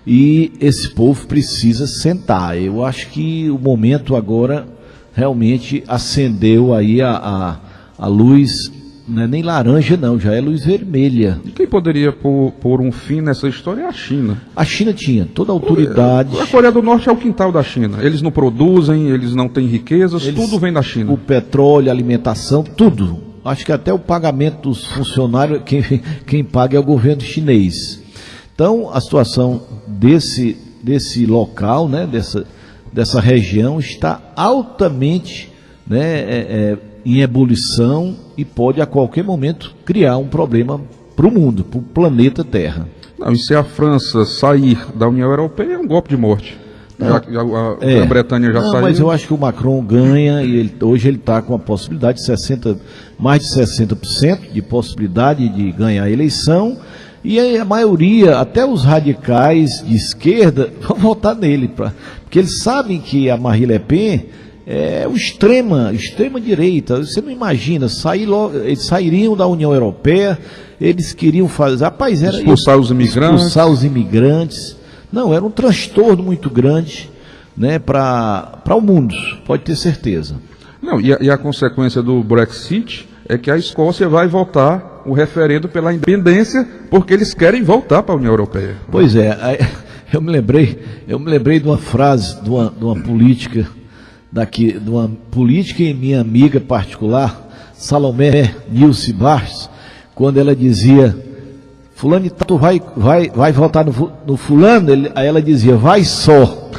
e esse povo precisa sentar. Eu acho que o momento agora realmente acendeu aí a luz, não é nem laranja não, já é luz vermelha. E quem poderia pôr um fim nessa história é a China. A China tinha toda a autoridade. A Coreia do Norte é o quintal da China. Eles não produzem, eles não têm riquezas, tudo vem da China. O petróleo, a alimentação, tudo. Acho que até o pagamento dos funcionários, quem paga é o governo chinês. Então, a situação desse local, né, dessa região, está altamente, né, em ebulição e pode a qualquer momento criar um problema para o mundo, para o planeta Terra. Não, e se a França sair da União Europeia é um golpe de morte. A Bretanha já saiu. Mas eu acho que o Macron ganha e hoje ele está com a possibilidade de mais de 60% de possibilidade de ganhar a eleição, e a maioria, até os radicais de esquerda, vão votar nele, porque eles sabem que a Marine Le Pen é o extrema direita. Você não imagina, eles sairiam da União Europeia, eles queriam fazer, rapaz, era expulsar os imigrantes. Não, era um transtorno muito grande, né, para o mundo, pode ter certeza. Não, e a consequência do Brexit é que a Escócia vai votar o referendo pela independência, porque eles querem voltar para a União Europeia. Pois é, eu me lembrei de uma frase de uma política de uma política e minha amiga particular, Salomé Nilce Bastos, quando ela dizia: fulano tu vai votar no fulano, aí ela dizia: vai só.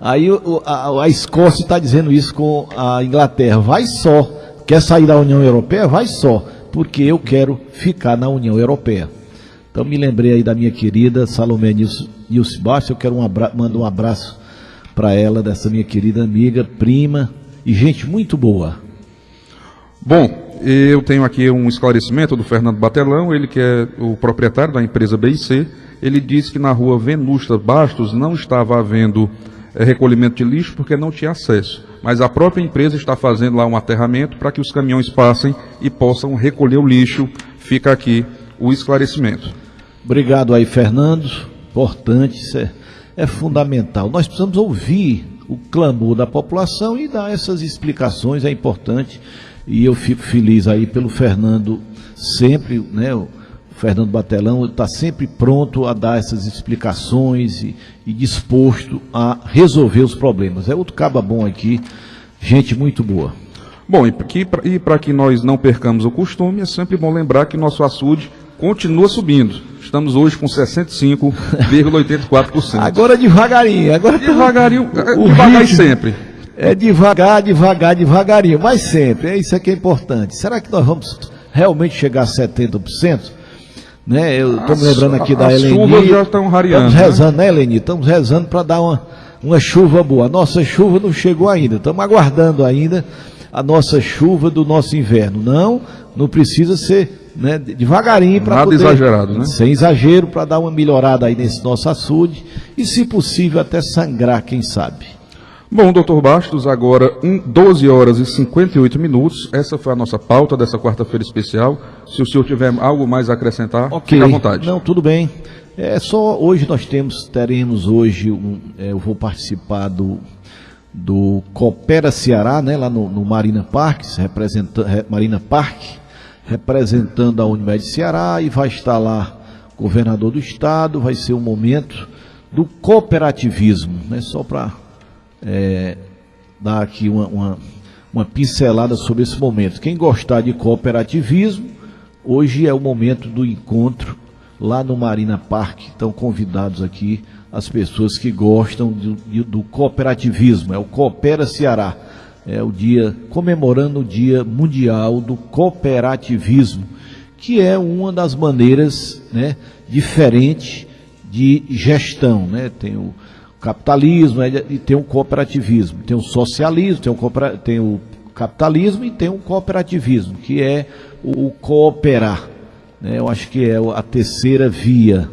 Aí a Escócia está dizendo isso com a Inglaterra: vai só. Quer sair da União Europeia? Vai só, porque eu quero ficar na União Europeia. Então me lembrei aí da minha querida Salomé Nilce Bastos. Eu quero mandar um abraço para ela, dessa minha querida amiga, prima e gente muito boa. Bom, eu tenho aqui um esclarecimento do Fernando Batelão, ele que é o proprietário da empresa BIC. Ele disse que na rua Venusta Bastos não estava havendo recolhimento de lixo porque não tinha acesso, mas a própria empresa está fazendo lá um aterramento para que os caminhões passem e possam recolher o lixo. Fica aqui o esclarecimento. Obrigado aí, Fernando. Importante, isso é fundamental. Nós precisamos ouvir o clamor da população e dar essas explicações, é importante. E eu fico feliz aí pelo Fernando, sempre, né, o Fernando Batelão está sempre pronto a dar essas explicações e disposto a resolver os problemas. É outro caba bom aqui, gente muito boa. Bom, e para que nós não percamos o costume, é sempre bom lembrar que nosso açude continua subindo. Estamos hoje com 65,84%. Agora devagarinho. Devagar sempre. É devagarinho, mas sempre. Isso aqui é importante. Será que nós vamos realmente chegar a 70%? Né? Eu estou me lembrando aqui da Eleni. As chuvas já estão rareando. Estamos rezando, né, Eleni? Estamos rezando para dar uma chuva boa. A nossa chuva não chegou ainda. Estamos aguardando ainda a nossa chuva do nosso inverno. Não precisa ser, né, devagarinho, para nada exagerado, né? Sem exagero, para dar uma melhorada aí nesse nosso açude e, se possível, até sangrar, quem sabe. Bom, doutor Bastos, agora 12 horas e 58 minutos. Essa foi a nossa pauta dessa quarta-feira especial. Se o senhor tiver algo mais a acrescentar, fique à vontade. Não, tudo bem. Só hoje nós teremos hoje, eu vou participar do Coopera Ceará, né, lá no Marina Park, representando a Unimed Ceará, e vai estar lá governador do estado, vai ser um momento do cooperativismo, né? Só para dar aqui uma pincelada sobre esse momento. Quem gostar de cooperativismo, hoje é o momento do encontro lá no Marina Park. Estão convidados aqui as pessoas que gostam do cooperativismo. É o Coopera Ceará. É o dia, comemorando o Dia Mundial do Cooperativismo, que é uma das maneiras, né, diferente de gestão, né? Tem o capitalismo e tem o cooperativismo, tem o socialismo, tem o capitalismo e tem o cooperativismo, que é o cooperar, né? Eu acho que é a terceira via.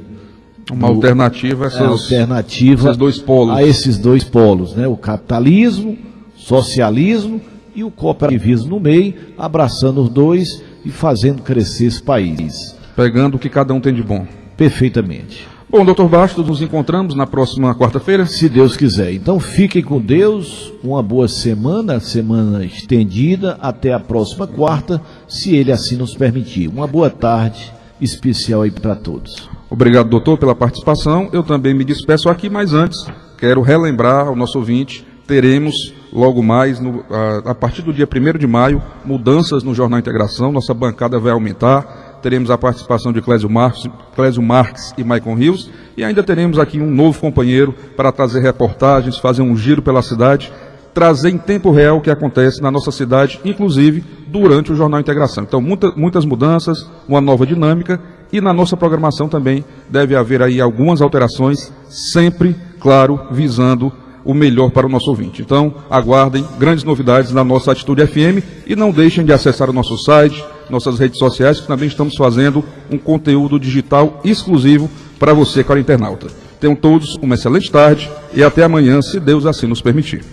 Uma alternativa a esses dois polos. A esses dois polos, né? O capitalismo, socialismo e o cooperativismo no meio, abraçando os dois e fazendo crescer esse país. Pegando o que cada um tem de bom. Perfeitamente. Bom, doutor Bastos, nos encontramos na próxima quarta-feira? Se Deus quiser. Então fiquem com Deus, uma boa semana estendida, até a próxima quarta, se Ele assim nos permitir. Uma boa tarde especial aí para todos. Obrigado, doutor, pela participação. Eu também me despeço aqui, mas antes quero relembrar ao nosso ouvinte, teremos logo mais, a partir do dia 1º de maio, mudanças no Jornal Integração, nossa bancada vai aumentar. Teremos a participação de Clésio Marques e Maicon Rios, e ainda teremos aqui um novo companheiro para trazer reportagens, fazer um giro pela cidade, trazer em tempo real o que acontece na nossa cidade, inclusive durante o Jornal Integração. Então, muitas mudanças, uma nova dinâmica, e na nossa programação também deve haver aí algumas alterações, sempre, claro, visando o melhor para o nosso ouvinte. Então, aguardem grandes novidades na nossa Atitude FM e não deixem de acessar o nosso site, nossas redes sociais, que também estamos fazendo um conteúdo digital exclusivo para você, caro internauta. Tenham todos uma excelente tarde e até amanhã, se Deus assim nos permitir.